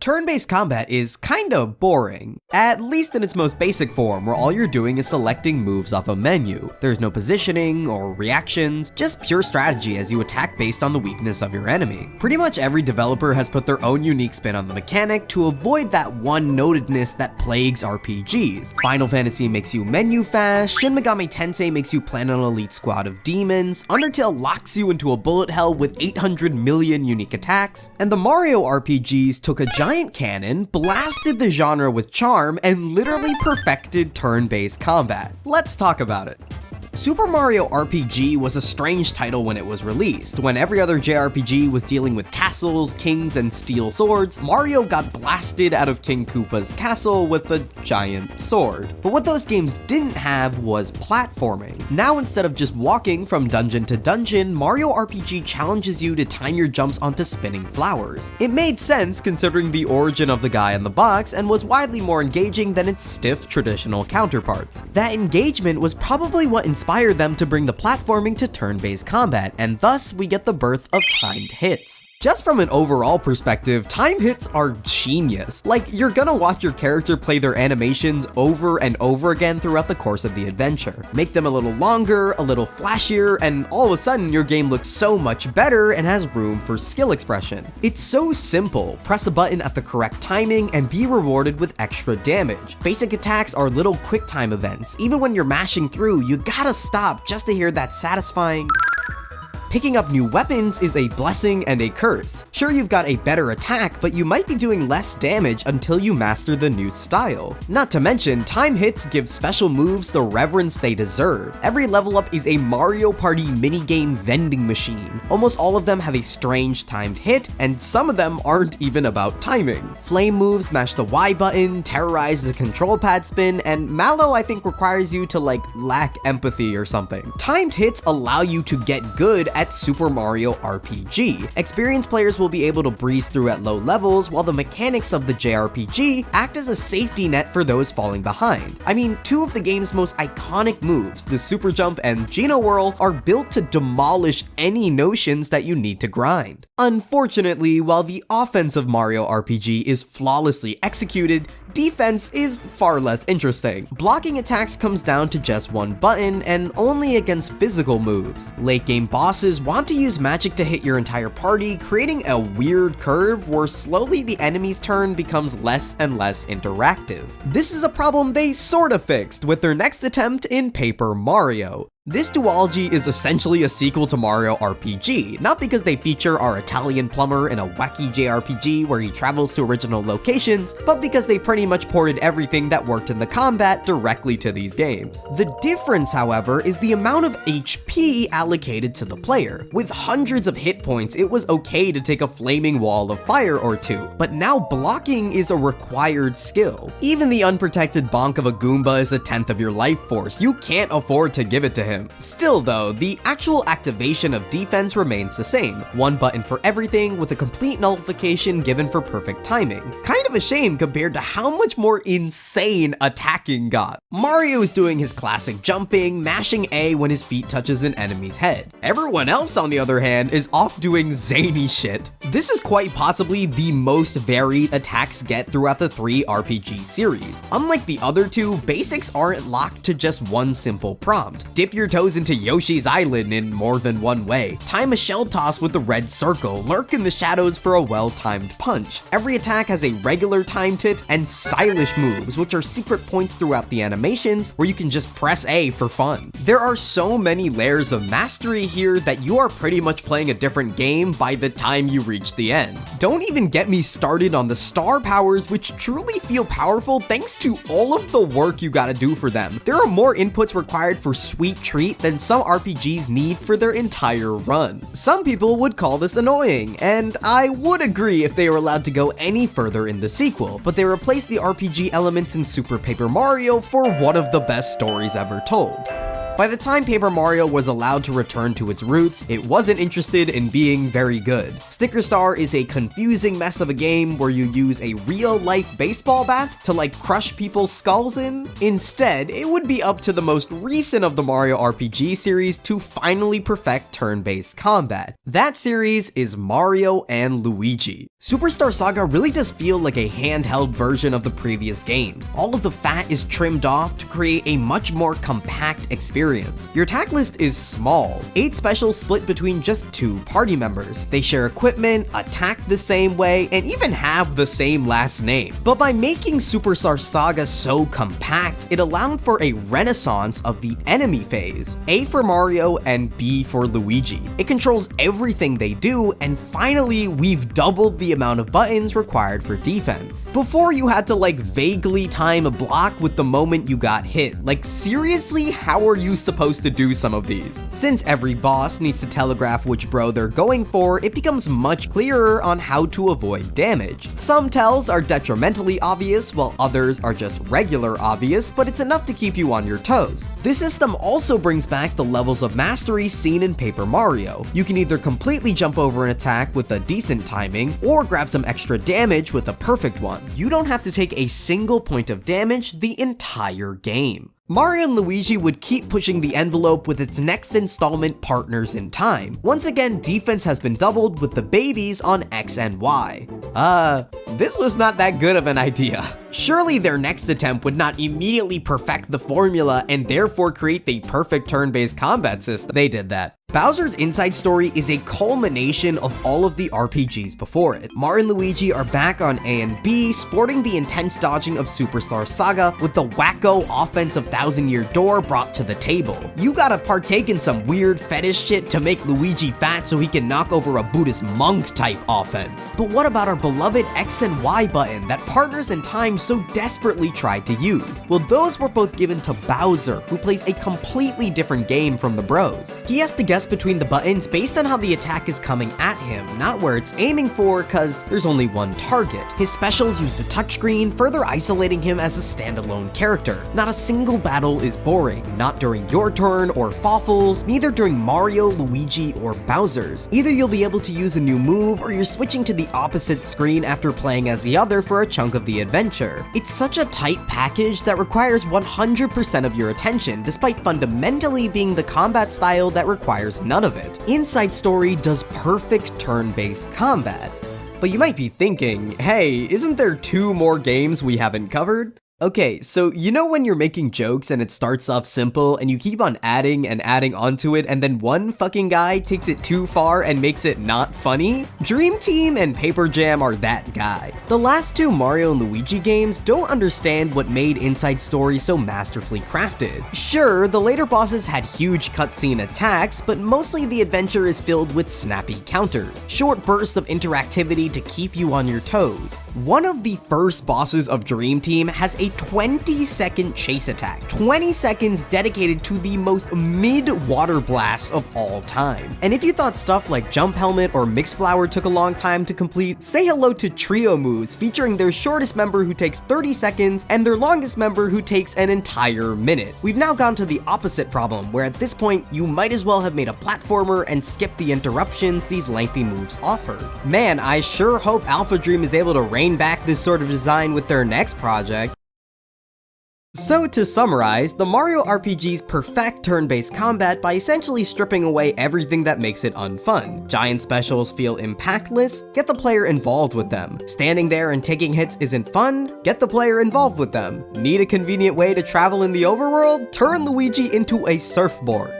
Turn-based combat is kinda boring, at least in its most basic form, where all you're doing is selecting moves off a menu. There's no positioning or reactions, just pure strategy as you attack based on the weakness of your enemy. Pretty much every developer has put their own unique spin on the mechanic to avoid that one-notedness that plagues RPGs. Final Fantasy makes you menu fast, Shin Megami Tensei makes you plan an elite squad of demons, Undertale locks you into a bullet hell with 800 million unique attacks, and the Mario RPGs took a giant cannon, blasted the genre with charm, and literally perfected turn-based combat. Let's talk about it. Super Mario RPG was a strange title when it was released. When every other JRPG was dealing with castles, kings, and steel swords, Mario got blasted out of King Koopa's castle with a giant sword. But what those games didn't have was platforming. Now instead of just walking from dungeon to dungeon, Mario RPG challenges you to time your jumps onto spinning flowers. It made sense considering the origin of the guy in the box and was widely more engaging than its stiff traditional counterparts. That engagement was probably what inspired them to bring the platforming to turn-based combat, and thus we get the birth of timed hits. Just from an overall perspective, time hits are genius. Like, you're gonna watch your character play their animations over and over again throughout the course of the adventure. Make them a little longer, a little flashier, and all of a sudden your game looks so much better and has room for skill expression. It's so simple. Press a button at the correct timing and be rewarded with extra damage. Basic attacks are little quick time events. Even when you're mashing through, you gotta stop just to hear that satisfying. Picking up new weapons is a blessing and a curse. Sure, you've got a better attack, but you might be doing less damage until you master the new style. Not to mention, time hits give special moves the reverence they deserve. Every level up is a Mario Party minigame vending machine. Almost all of them have a strange timed hit, and some of them aren't even about timing. Flame moves mash the Y button, terrorize the control pad spin, and Mallow I think requires you to lack empathy or something. Timed hits allow you to get good at Super Mario RPG. Experienced players will be able to breeze through at low levels, while the mechanics of the JRPG act as a safety net for those falling behind. I mean, two of the game's most iconic moves, the Super Jump and Geno Whirl, are built to demolish any notions that you need to grind. Unfortunately, while the offense of Mario RPG is flawlessly executed, defense is far less interesting. Blocking attacks comes down to just one button, and only against physical moves. Late game bosses want to use magic to hit your entire party, creating a weird curve where slowly the enemy's turn becomes less and less interactive. This is a problem they sorta fixed with their next attempt in Paper Mario. This duology is essentially a sequel to Mario RPG, not because they feature our Italian plumber in a wacky JRPG where he travels to original locations, but because they pretty much ported everything that worked in the combat directly to these games. The difference, however, is the amount of HP allocated to the player. With hundreds of hit points, it was okay to take a flaming wall of fire or two, but now blocking is a required skill. Even the unprotected bonk of a Goomba is a tenth of your life force. You can't afford to give it to him. Still though, the actual activation of defense remains the same. One button for everything with a complete nullification given for perfect timing. Kind of a shame compared to how much more insane attacking got. Mario is doing his classic jumping, mashing A when his feet touches an enemy's head. Everyone else on the other hand is off doing zany shit. This is quite possibly the most varied attacks get throughout the three RPG series. Unlike the other two, basics aren't locked to just one simple prompt. Dip your toes into Yoshi's Island in more than one way. Time a shell toss with the red circle. Lurk in the shadows for a well-timed punch. Every attack has a regular timed hit and stylish moves, which are secret points throughout the animations where you can just press A for fun. There are so many layers of mastery here that you are pretty much playing a different game by the time you reach the end. Don't even get me started on the star powers, which truly feel powerful thanks to all of the work you gotta do for them. There are more inputs required for Sweet Treat than some RPGs need for their entire run. Some people would call this annoying, and I would agree if they were allowed to go any further in the sequel, but they replaced the RPG elements in Super Paper Mario for one of the best stories ever told. By the time Paper Mario was allowed to return to its roots, it wasn't interested in being very good. Sticker Star is a confusing mess of a game where you use a real-life baseball bat to crush people's skulls in. Instead, it would be up to the most recent of the Mario RPG series to finally perfect turn-based combat. That series is Mario and Luigi. Superstar Saga really does feel like a handheld version of the previous games. All of the fat is trimmed off to create a much more compact experience. Your attack list is small, 8 specials split between just 2 party members. They share equipment, attack the same way, and even have the same last name. But by making Superstar Saga so compact, it allowed for a renaissance of the enemy phase. A for Mario and B for Luigi. It controls everything they do, and finally we've doubled the amount of buttons required for defense. Before, you had to like vaguely time a block with the moment you got hit. Like, seriously, how are you supposed to do some of these? Since every boss needs to telegraph which bro they're going for, it becomes much clearer on how to avoid damage. Some tells are detrimentally obvious, while others are just regular obvious, but it's enough to keep you on your toes. This system also brings back the levels of mastery seen in Paper Mario. You can either completely jump over an attack with a decent timing, or grab some extra damage with a perfect one. You don't have to take a single point of damage the entire game. Mario and Luigi would keep pushing the envelope with its next installment, Partners in Time. Once again, defense has been doubled with the babies on X and Y. This was not that good of an idea. Surely their next attempt would not immediately perfect the formula and therefore create the perfect turn-based combat system. They did that. Bowser's Inside Story is a culmination of all of the RPGs before it. Mario and Luigi are back on A and B, sporting the intense dodging of Superstar Saga with the wacko offense of Thousand Year Door brought to the table. You gotta partake in some weird fetish shit to make Luigi fat so he can knock over a Buddhist monk type offense. But what about our beloved X and Y button that Partners in Time so desperately tried to use? Well, those were both given to Bowser, who plays a completely different game from the bros. He has to guess between the buttons based on how the attack is coming at him, not where it's aiming for, cause there's only one target. His specials use the touchscreen, further isolating him as a standalone character. Not a single battle is boring, not during your turn or Fawful's, neither during Mario, Luigi, or Bowser's. Either you'll be able to use a new move, or you're switching to the opposite screen after playing as the other for a chunk of the adventure. It's such a tight package that requires 100% of your attention, despite fundamentally being the combat style that requires none of it. Inside Story does perfect turn-based combat. But you might be thinking, hey, isn't there 2 more games we haven't covered? Okay, so you know when you're making jokes and it starts off simple and you keep on adding and adding onto it and then one fucking guy takes it too far and makes it not funny? Dream Team and Paper Jam are that guy. The last 2 Mario and Luigi games don't understand what made Inside Story so masterfully crafted. Sure, the later bosses had huge cutscene attacks, but mostly the adventure is filled with snappy counters, short bursts of interactivity to keep you on your toes. One of the first bosses of Dream Team has a 20-second chase attack. 20 seconds dedicated to the most mid-water blasts of all time. And if you thought stuff like Jump Helmet or Mix Flower took a long time to complete, say hello to Trio moves featuring their shortest member who takes 30 seconds and their longest member who takes an entire minute. We've now gone to the opposite problem, where at this point, you might as well have made a platformer and skipped the interruptions these lengthy moves offer. Man, I sure hope Alpha Dream is able to rein back this sort of design with their next project. So to summarize, the Mario RPGs perfect turn-based combat by essentially stripping away everything that makes it unfun. Giant specials feel impactless, get the player involved with them. Standing there and taking hits isn't fun, get the player involved with them. Need a convenient way to travel in the overworld? Turn Luigi into a surfboard.